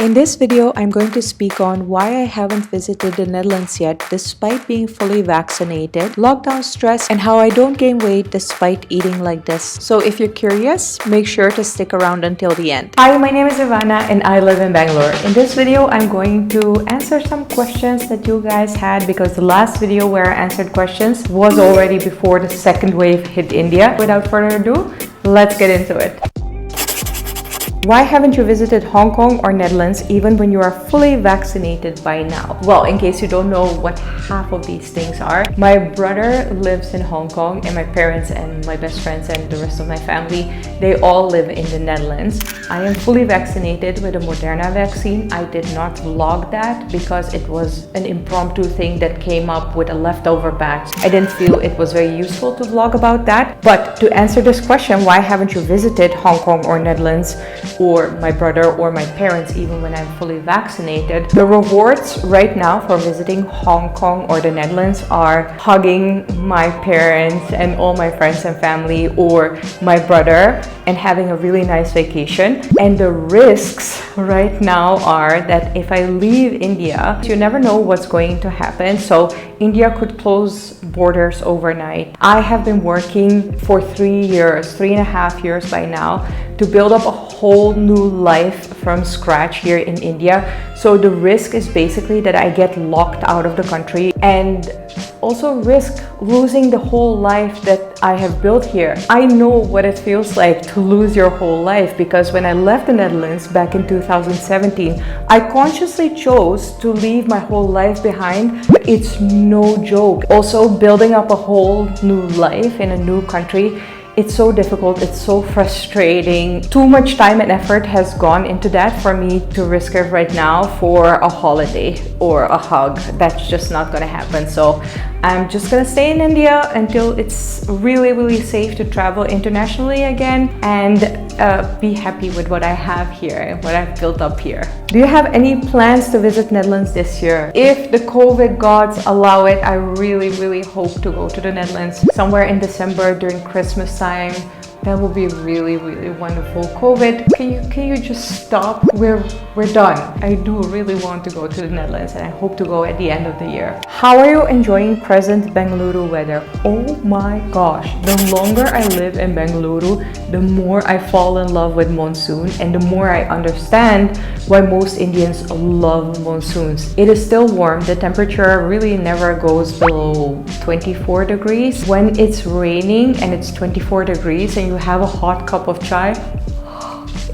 In this video, I'm going to speak on why I haven't visited the Netherlands yet despite being fully vaccinated, lockdown stress, and how I don't gain weight despite eating like this. So if you're curious, make sure to stick around until the end. Hi, my name is Ivana and I live in Bangalore. In this video, I'm going to answer some questions that you guys had because the last video where I answered questions was already before the second wave hit India. Without further ado, let's get into it. Why haven't you visited Hong Kong or Netherlands even when you are fully vaccinated by now? Well, in case you don't know what half of these things are, my brother lives in Hong Kong and my parents and my best friends and the rest of my family, they all live in the Netherlands. I am fully vaccinated with a Moderna vaccine. I did not vlog that because it was an impromptu thing that came up with a leftover batch. I didn't feel it was very useful to vlog about that. But to answer this question, why haven't you visited Hong Kong or Netherlands, or my brother or my parents even when I'm fully vaccinated? The rewards right now for visiting Hong Kong or the Netherlands are hugging my parents and all my friends and family or my brother and having a really nice vacation. And the risks right now are that if I leave India, you never know what's going to happen. So India could close borders overnight. I have been working for 3.5 years by now to build up a whole new life from scratch here in India. So the risk is basically that I get locked out of the country and also risk losing the whole life that I have built here. I know what it feels like to lose your whole life because when I left the Netherlands back in 2017, I consciously chose to leave my whole life behind. But it's no joke. Also, building up a whole new life in a new country, it's so difficult, it's so frustrating. Too much time and effort has gone into that for me to risk it right now for a holiday or a hug. That's just not gonna happen. So I'm just gonna stay in India until it's really safe to travel internationally again and be happy with what I have here and what I've built up here. Do you have any plans to visit Netherlands this year? If the COVID gods allow it, I really hope to go to the Netherlands somewhere in December during Christmas time. That will be really wonderful. COVID, can you just stop? We're done. I do really want to go to the Netherlands and I hope to go at the end of the year. How are you enjoying present Bengaluru weather? Oh my gosh, the longer I live in Bengaluru, the more I fall in love with monsoon and the more I understand why most Indians love monsoons. It is still warm. The temperature really never goes below 24 degrees. When it's raining and it's 24 degrees and you have a hot cup of chai,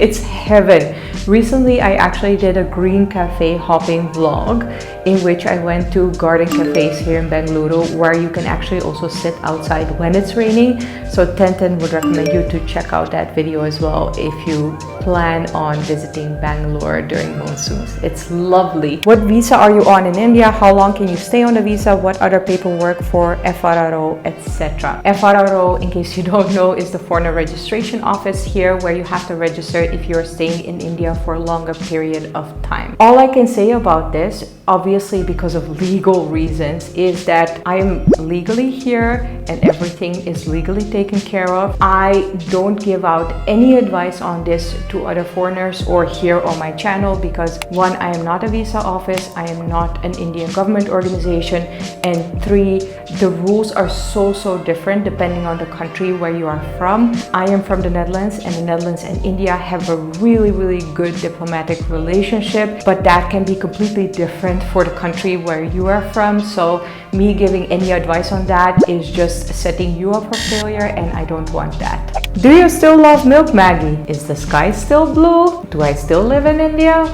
it's heaven. Recently, I actually did a green cafe hopping vlog in which I went to garden cafes here in Bengaluru where you can actually also sit outside when it's raining. So 1010 would recommend you to check out that video as well if you plan on visiting Bangalore during monsoons. It's lovely. What visa are you on in India? How long can you stay on the visa? What other paperwork for FRRO, etc. FRRO, in case you don't know, is the Foreigner Registration Office here where you have to register if you're staying in India for a longer period of time. All I can say about this, obviously because of legal reasons, is that I am legally here and everything is legally taken care of. I don't give out any advice on this to other foreigners or here on my channel because one, I am not a visa office, I am not an Indian government organization, and three, the rules are so different depending on the country where you are from. I am from the Netherlands and the Netherlands and India have a really good diplomatic relationship, but that can be completely different for the country where you are from. So me giving any advice on that is just setting you up for failure and I don't want that. Do you still love Milk Maggie? Is the sky still blue? Do I still live in India?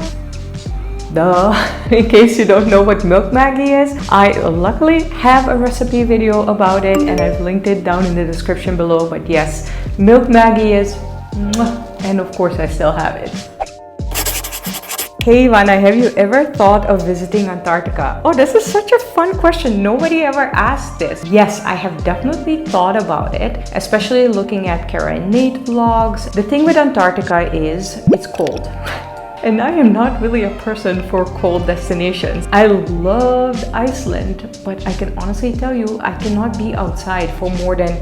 Duh. In case you don't know what Milk Maggie is, I luckily have a recipe video about it and I've linked it down in the description below. But yes, Milk Maggie is mwah, and of course I still have it. Hey Ivana, have you ever thought of visiting Antarctica? Oh, this is such a fun question. Nobody ever asked this. Yes, I have definitely thought about it, especially looking at Kara and Nate vlogs. The thing with Antarctica is it's cold. And I am not really a person for cold destinations. I loved Iceland, but I can honestly tell you, I cannot be outside for more than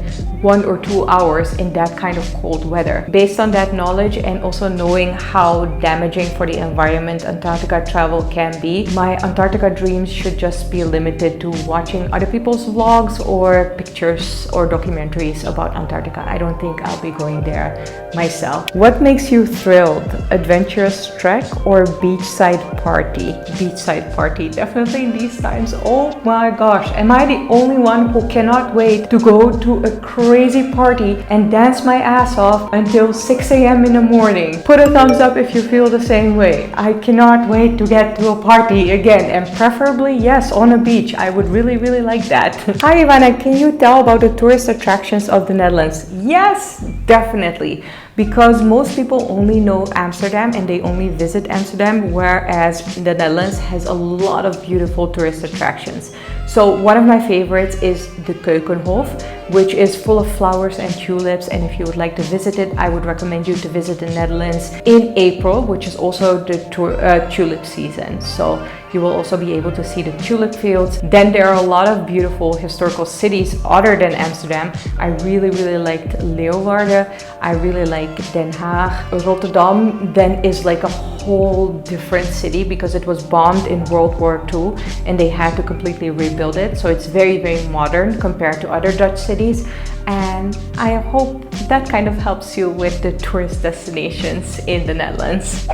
1 or 2 hours in that kind of cold weather. Based on that knowledge and also knowing how damaging for the environment Antarctica travel can be, my Antarctica dreams should just be limited to watching other people's vlogs or pictures or documentaries about Antarctica. I don't think I'll be going there myself. What makes you thrilled? Adventurous trek or beachside party? Beachside party, definitely in these times. Oh my gosh, am I the only one who cannot wait to go to a crazy party and dance my ass off until 6 a.m. in the morning? Put a thumbs up if you feel the same way. I cannot wait to get to a party again, and preferably, yes, on a beach. I would really like that. Hi Ivana, can you tell about the tourist attractions of the Netherlands? Yes, definitely. Because most people only know Amsterdam and they only visit Amsterdam, whereas the Netherlands has a lot of beautiful tourist attractions. So one of my favorites is the Keukenhof, which is full of flowers and tulips, and if you would like to visit it, I would recommend you to visit the Netherlands in April, which is also the tulip season. So you will also be able to see the tulip fields. Then there are a lot of beautiful historical cities other than Amsterdam. I really liked Leeuwarden. I really like Den Haag. Rotterdam then is like a whole different city because it was bombed in World War II and they had to completely rebuild it. So it's very modern compared to other Dutch cities. And I hope that kind of helps you with the tourist destinations in the Netherlands.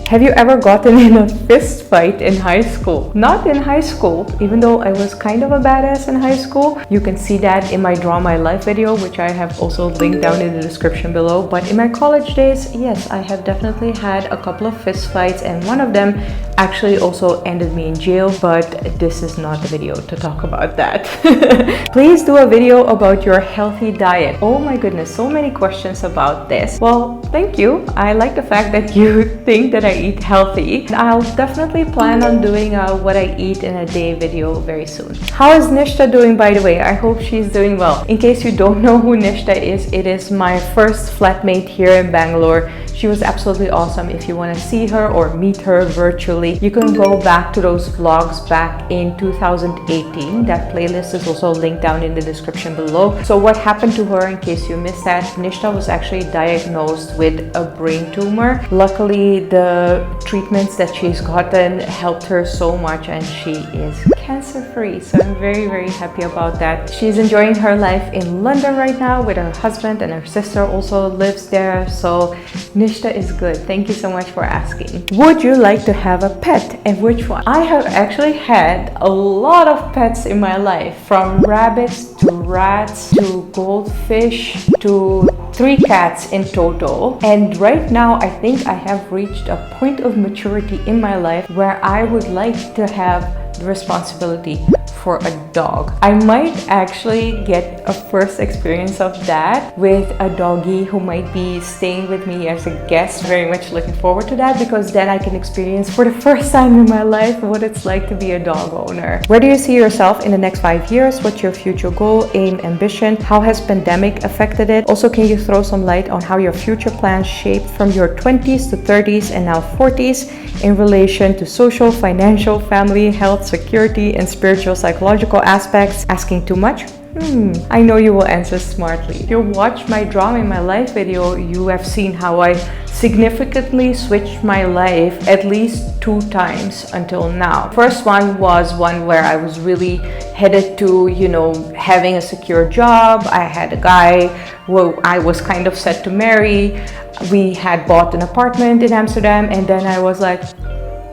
Have you ever gotten in a fist fight in high school? Not in high school, even though I was kind of a badass in high school. You can see that in my Draw My Life video, which I have also linked down in the description below. But in my college days, yes, I have definitely had a couple of fist fights, and one of them actually also ended me in jail, but this is not the video to talk about that. Please do a video about your healthy diet. Oh my goodness, so many questions about this. Well, thank you. I like the fact that you think that I eat healthy. I'll definitely plan on doing a what I eat in a day video very soon. How is Nishta doing, by the way? I hope she's doing well. In case you don't know who Nishta is, it is my first flatmate here in Bangalore. She was absolutely awesome. If you want to see her or meet her virtually, you can go back to those vlogs back in 2018. That playlist is also linked down in the description below. So what happened to her, in case you missed that, Nishta was actually diagnosed with a brain tumor. Luckily, the treatments that she's gotten helped her so much and she is cancer-free. So I'm very happy about that. She's enjoying her life in London right now with her husband, and her sister also lives there. So Nishta is good. Thank you so much for asking. Would you like to have a pet, and which one? I have actually had a lot of pets in my life, from rabbits to rats to goldfish to 3 cats in total. And right now I think I have reached a point of maturity in my life where I would like to have the responsibility for a dog. I might actually get a first experience of that with a doggy who might be staying with me as a guest. Very much looking forward to that, because then I can experience for the first time in my life what it's like to be a dog owner. Where do you see yourself in the next 5 years? What's your future goal, aim, ambition? How has pandemic affected it? Also, can you throw some light on how your future plans shaped from your 20s to 30s and now 40s in relation to social, financial, family, health, security, and spiritual psychological aspects? Asking too much? I know you will answer smartly. If you watched my Drama in My Life video, you have seen how I significantly switched my life at least 2 times until now. First one was one where I was really headed to, having a secure job. I had a guy who I was kind of set to marry. We had bought an apartment in Amsterdam, and then I was like,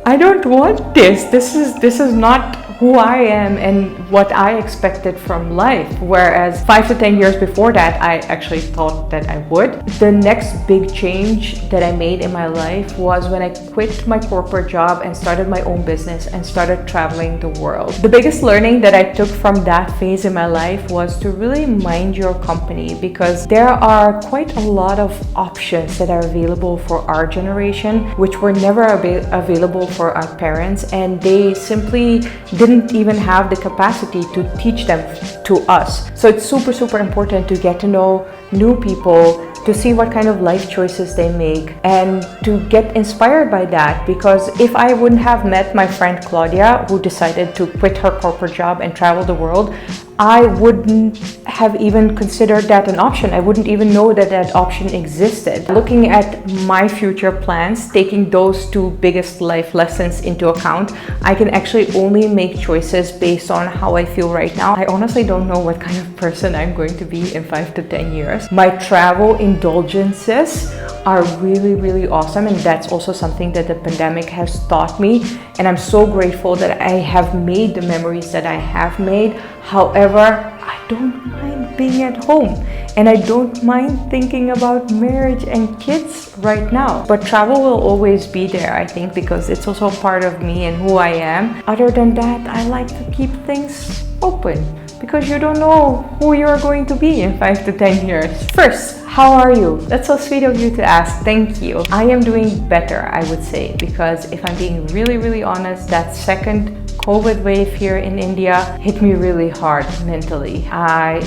I don't want this. This is not who I am and what I expected from life. Whereas 5 to 10 years before that, I actually thought that I would. The next big change that I made in my life was when I quit my corporate job and started my own business and started traveling the world. The biggest learning that I took from that phase in my life was to really mind your company, because there are quite a lot of options that are available for our generation, which were never available for our parents, and they simply didn't even have the capacity to teach them to us. So it's super important to get to know new people, to see what kind of life choices they make, and to get inspired by that. Because if I wouldn't have met my friend Claudia, who decided to quit her corporate job and travel the world, I wouldn't have even considered that an option. I wouldn't even know that that option existed. Looking at my future plans, taking those two biggest life lessons into account, I can actually only make choices based on how I feel right now. I honestly don't know what kind of person I'm going to be in 5 to 10 years. My travel indulgences are really, really awesome, and that's also something that the pandemic has taught me, and I'm so grateful that I have made the memories that I have made. However, I don't mind being at home, and I don't mind thinking about marriage and kids right now. But travel will always be there, I think, because it's also part of me and who I am. Other than that, I like to keep things open, because you don't know who you're going to be in 5 to 10 years. First, how are you? That's so sweet of you to ask. Thank you. I am doing better, I would say, because if I'm being really, really honest, that second COVID wave here in India hit me really hard mentally. I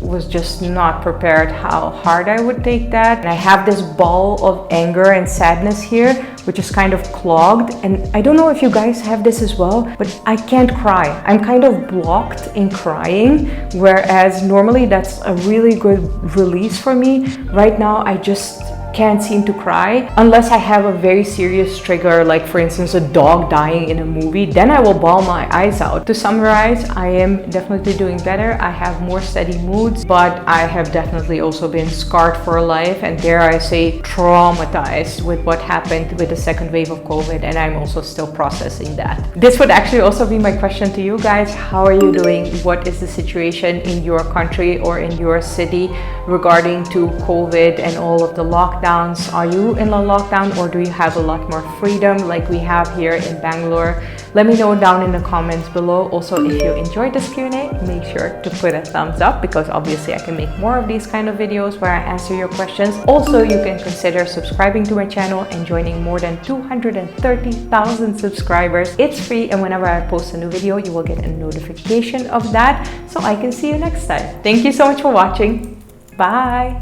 was just not prepared how hard I would take that. And I have this ball of anger and sadness here, which is kind of clogged. And I don't know if you guys have this as well, but I can't cry. I'm kind of blocked in crying, whereas normally that's a really good release for me. Right now, I just can't seem to cry unless I have a very serious trigger, like for instance a dog dying in a movie. Then I will bawl my eyes out. To summarize, I am definitely doing better. I have more steady moods, but I have definitely also been scarred for life, and dare I say traumatized with what happened with the second wave of COVID, and I'm also still processing that. This would actually also be my question to you guys. How are you doing? What is the situation in your country or in your city regarding to COVID and all of the lockdowns? Are you in a lockdown, or do you have a lot more freedom like we have here in Bangalore? Let me know down in the comments below. Also, if you enjoyed this Q&A, make sure to put a thumbs up, because obviously I can make more of these kind of videos where I answer your questions. Also, you can consider subscribing to my channel and joining more than 230,000 subscribers. It's free, and whenever I post a new video, you will get a notification of that, so I can see you next time. Thank you so much for watching. Bye!